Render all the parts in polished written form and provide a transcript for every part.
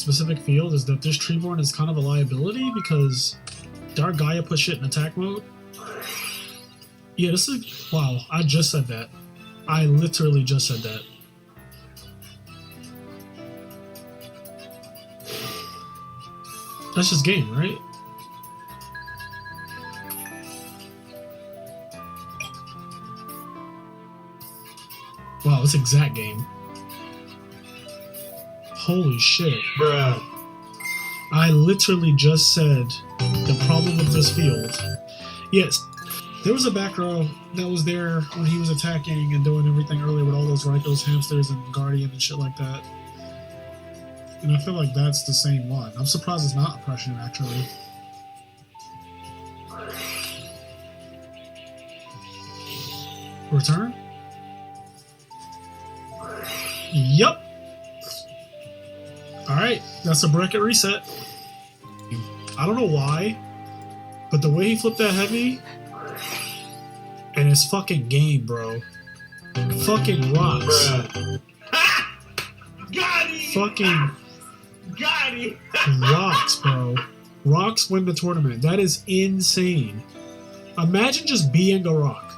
specific field is that this Treeborn is kind of a liability because Dark Gaia put shit in attack mode. Yeah, this is... Wow, I just said that. I literally just said that. That's just game, right? Wow, it's exact game. Holy shit. Bruh. I literally just said the problem with this field. Yes, there was a back row that was there when he was attacking and doing everything earlier with all those Rykos, hamsters, and Guardian and shit like that. And I feel like that's the same one. I'm surprised it's not Oppression, actually. Return? Yup. Alright, that's a bracket reset. I don't know why, but the way he flipped that heavy, and it's fucking game, bro. Fucking rocks. Got him! Fucking Got him! rocks, bro. Rocks win the tournament. That is insane. Imagine just being a rock.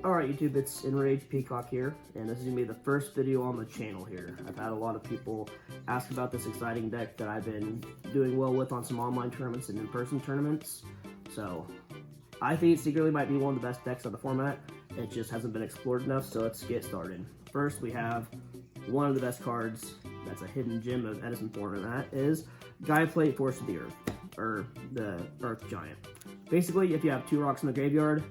Alright YouTube, it's Enraged Peacock here, and this is going to be the first video on the channel here. I've had a lot of people ask about this exciting deck that I've been doing well with on some online tournaments and in-person tournaments. So, I think it secretly might be one of the best decks of the format. It just hasn't been explored enough, so let's get started. First, we have one of the best cards that's a hidden gem of Edison format is Gaia Plate Force of the Earth, or the Earth Giant. Basically, if you have 2 rocks in the graveyard,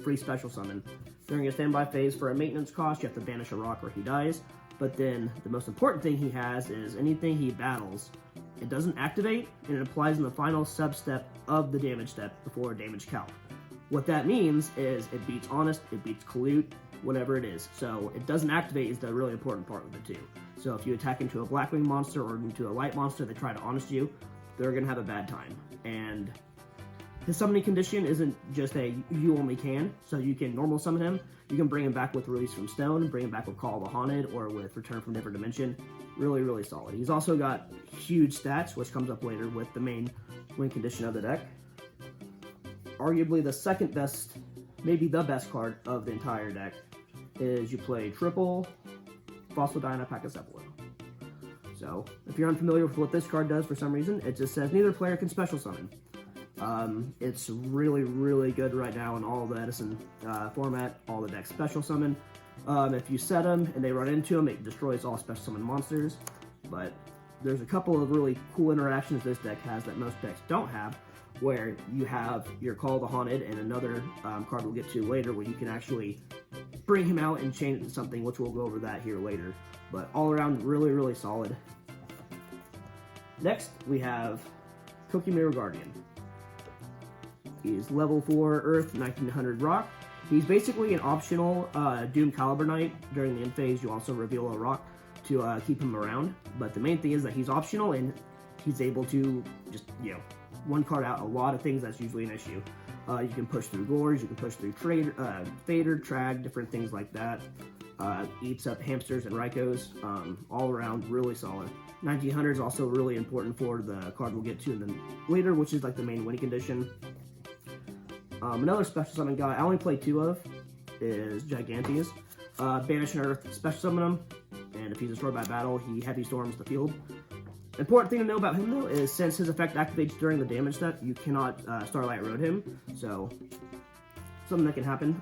free special summon. During your standby phase for a maintenance cost, you have to banish a rock or he dies. But then the most important thing he has is anything he battles, it doesn't activate and it applies in the final sub-step of the damage step before a damage calc. What that means is it beats Honest, it beats Collude, whatever it is. So it doesn't activate is the really important part of the two. So if you attack into a Blackwing monster or into a light monster that try to Honest you, they're going to have a bad time. And his summoning condition isn't just a you only can, so you can normal summon him. You can bring him back with Release from Stone, bring him back with Call of the Haunted, or with Return from Different Dimension. Really, really solid. He's also got huge stats, which comes up later with the main win condition of the deck. Arguably the second best, maybe the best card of the entire deck is you play triple Phosphodina Pachycephalo. So, if you're unfamiliar with what this card does for some reason, it just says neither player can special summon. It's really, really good right now in all the Edison format, all the decks special summon. If you set them and they run into them, it destroys all special summon monsters. But there's a couple of really cool interactions this deck has that most decks don't have, where you have your Call of the Haunted and another card we'll get to later where you can actually bring him out and change it to something, which we'll go over that here later. But all around, really, really solid. Next, we have Cookie Mirror Guardian. He's level 4 Earth, 1900 Rock. He's basically an optional Doom Caliber Knight. During the end phase, you also reveal a rock to keep him around. But the main thing is that he's optional and he's able to just, one card out a lot of things that's usually an issue. You can push through Gorge, you can push through Fader, Trag, different things like that. Eats up hamsters and Rykos. All around, really solid. 1900 is also really important for the card we'll get to later, which is like the main winning condition. Another special summon guy I only play 2 of is Gigantes. Banish an Earth, special summon him, and if he's destroyed by battle, he heavy storms the field. Important thing to know about him though is since his effect activates during the damage step, you cannot Starlight Road him, so something that can happen.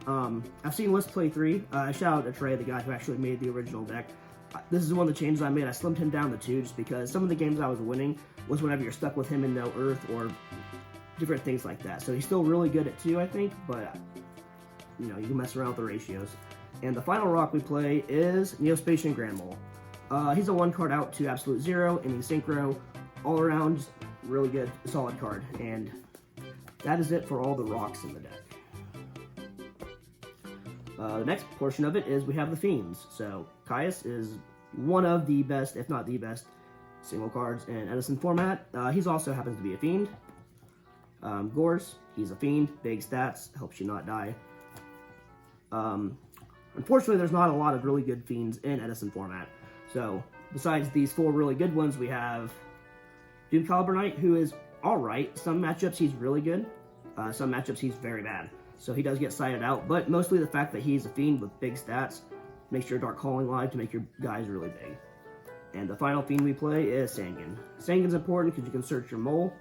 I've seen List play 3. Shout out to Trey, the guy who actually made the original deck. This is one of the changes I made. I slimmed him down to 2 just because some of the games I was winning was whenever you're stuck with him in no Earth or different things like that. So he's still really good at 2, I think, but you can mess around with the ratios. And the final rock we play is Neospatian Grand Mole. He's a 1 card out to absolute 0, and he's synchro, all around, really good, solid card. And that is it for all the rocks in the deck. The next portion of it is we have the Fiends. So Caius is one of the best, if not the best, single cards in Edison format. He's also happens to be a Fiend. Gorse, he's a Fiend, big stats, helps you not die. Unfortunately, there's not a lot of really good Fiends in Edison format. So, besides these 4 really good ones, we have Doom Caliber Knight, who is alright. Some matchups he's really good, some matchups he's very bad. So he does get sided out, but mostly the fact that he's a fiend with big stats makes your Dark Calling live to make your guys really big. And the final fiend we play is Sangan. Sangan's important because you can search your mole,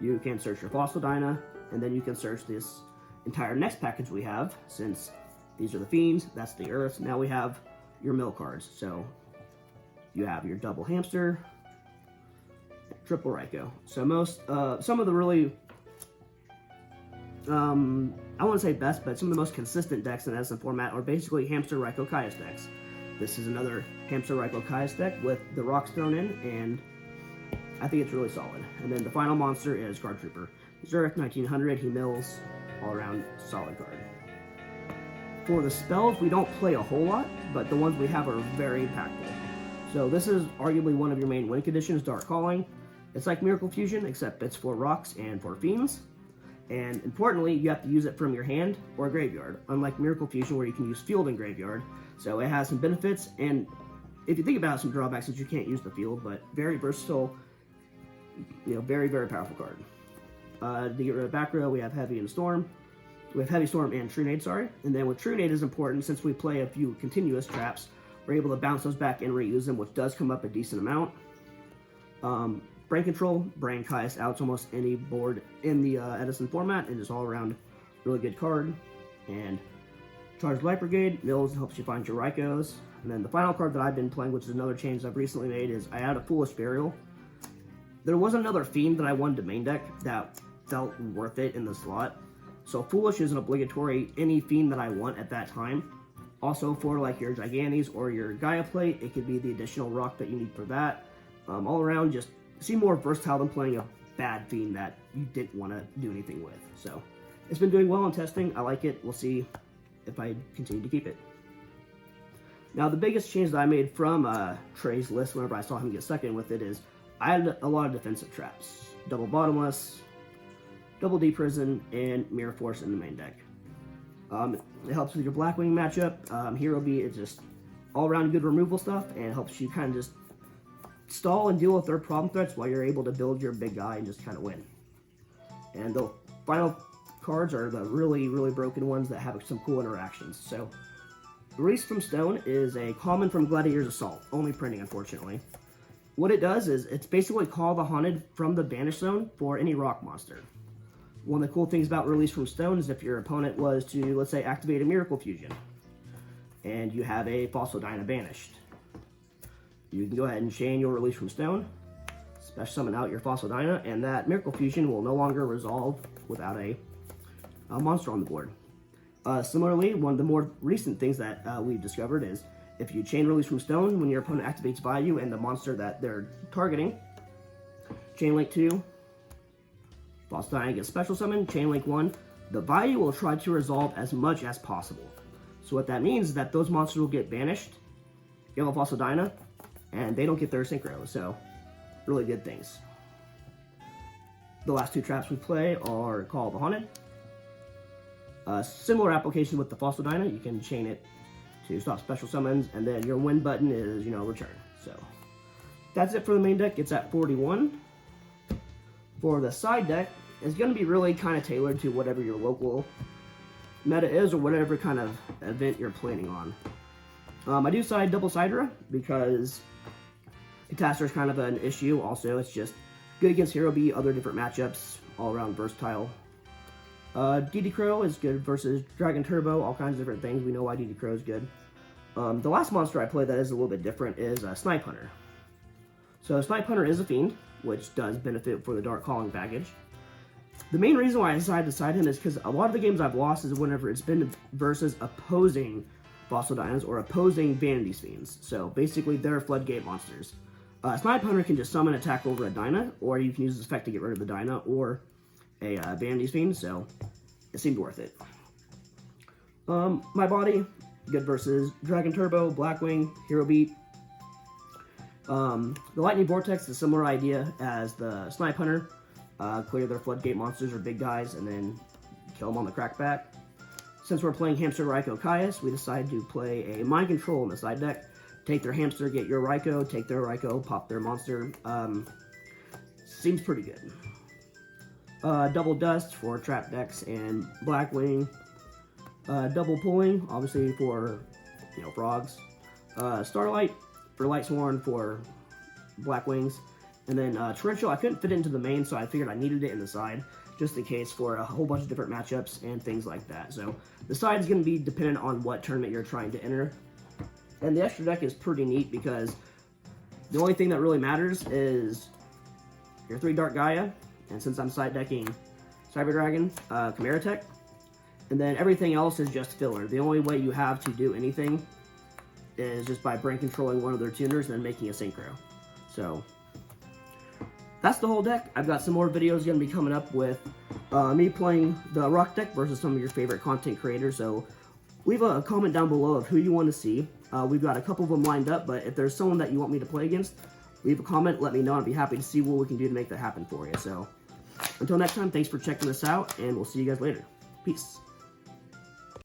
you can search your Fossil Dyna, and then you can search this entire next package we have. Since these are the fiends, that's the earths, now we have your mill cards. So you have your double hamster, triple Raikou. So some of the really, I wouldn't say best, but some of the most consistent decks in the Edison format are basically Hamster, Raikou, Caius decks. This is another Hamster, Raikou, Caius deck with the rocks thrown in, and I think it's really solid. And then the final monster is Guard Trooper. He's Earth 1900, he mills, all around solid card. For the spells, we don't play a whole lot, but the ones we have are very impactful. So this is arguably one of your main win conditions, Dark Calling. It's like Miracle Fusion, except it's for rocks and for fiends. And importantly, you have to use it from your hand or graveyard, unlike Miracle Fusion where you can use field and graveyard. So it has some benefits, and if you think about it, some drawbacks since you can't use the field, but very versatile, very, very powerful card. To get rid of back row, we have Heavy and Storm. We have Heavy Storm and True Nade, sorry. And then with True Nade is important, since we play a few continuous traps, we're able to bounce those back and reuse them, which does come up a decent amount. Brain Control, Brain Caius outs almost any board in the Edison format, and is all around really good card. And Charged Light Brigade, mills and helps you find your Raikous. And then the final card that I've been playing, which is another change I've recently made, is I added a Foolish Burial. There was another fiend that I wanted to main deck that felt worth it in the slot. So Foolish is an obligatory any fiend that I want at that time. Also for like your Gigantes or your Gaia Plate, it could be the additional rock that you need for that. All around, just seem more versatile than playing a bad fiend that you didn't want to do anything with. So it's been doing well in testing. I like it. We'll see if I continue to keep it. Now the biggest change that I made from Trey's list whenever I saw him get second with it is I had a lot of defensive traps. Double Bottomless, Double D Prison, and Mirror Force in the main deck. It helps with your Blackwing matchup. Hero Beat is just all around good removal stuff, and helps you kind of just stall and deal with their problem threats while you're able to build your big guy and just kind of win. And the final cards are the really, really broken ones that have some cool interactions. So, Release from Stone is a common from Gladiator's Assault, only printing unfortunately. What it does is, it's basically call the Haunted from the Banish Zone for any rock monster. One of the cool things about Release from Stone is if your opponent was to, let's say, activate a Miracle Fusion, and you have a Fossil Dyna banished, you can go ahead and chain your Release from Stone, special summon out your Fossil Dyna, and that Miracle Fusion will no longer resolve without a monster on the board. Similarly, one of the more recent things that we've discovered is if you chain Release from Stone when your opponent activates Value and the monster that they're targeting, chain link 2, Fossil Dyna gets special summon, chain link 1, the Value will try to resolve as much as possible. So what that means is that those monsters will get banished, you have a Fossil Dyna, and they don't get their Synchro, so really good things. The last 2 traps we play are Call of the Haunted. Similar application with the Fossil Dyna, you can chain it to stop special summons, and then your win button is, return. So that's it for the main deck. It's at 41. For the side deck, it's going to be really kind of tailored to whatever your local meta is or whatever kind of event you're planning on. I do side double Sidra because Catastor is kind of an issue. Also, it's just good against Hero B, other different matchups, all around versatile. DD Crow is good versus Dragon Turbo, all kinds of different things. We know why DD Crow is good. The last monster I played that is a little bit different is Snipe Hunter. So Snipe Hunter is a fiend, which does benefit for the Dark Calling package. The main reason why I decided to side him is because a lot of the games I've lost is whenever it's been versus opposing Fossil Dynas or opposing Vanity Fiends. So basically they're floodgate monsters. Snipe Hunter can just summon attack over a Dyna, or you can use this effect to get rid of the Dyna or a Vanity Fiend, so it seemed worth it. My body, good versus Dragon Turbo, Blackwing, Hero Beat. The Lightning Vortex is a similar idea as the Snipe Hunter. Clear their floodgate monsters or big guys and then kill them on the crackback. Since we're playing Hamster, Raikou, Caius, we decided to play a Mind Control in the side deck. take their hamster, get your Raikou, take their Raikou, pop their monster. Seems pretty good. Double Dust for trap decks and Blackwing. Double Pulling, obviously for, frogs. Starlight for Light Sworn for Blackwings. And then Torrential, I couldn't fit it into the main, so I figured I needed it in the side, just in case for a whole bunch of different matchups and things like that. So the side is going to be dependent on what tournament you're trying to enter. And the extra deck is pretty neat because the only thing that really matters is your 3 Dark Gaia, and since I'm side decking Cyber Dragon, Chimera Tech, and then everything else is just filler. The only way you have to do anything is just by brain controlling one of their tuners and then making a synchro. So that's the whole deck. I've got some more videos going to be coming up with me playing the rock deck versus some of your favorite content creators. So leave a comment down below of who you want to see. We've got a couple of them lined up, but if there's someone that you want me to play against, leave a comment, let me know. I'd be happy to see what we can do to make that happen for you. So until next time, thanks for checking this out, and we'll see you guys later. Peace.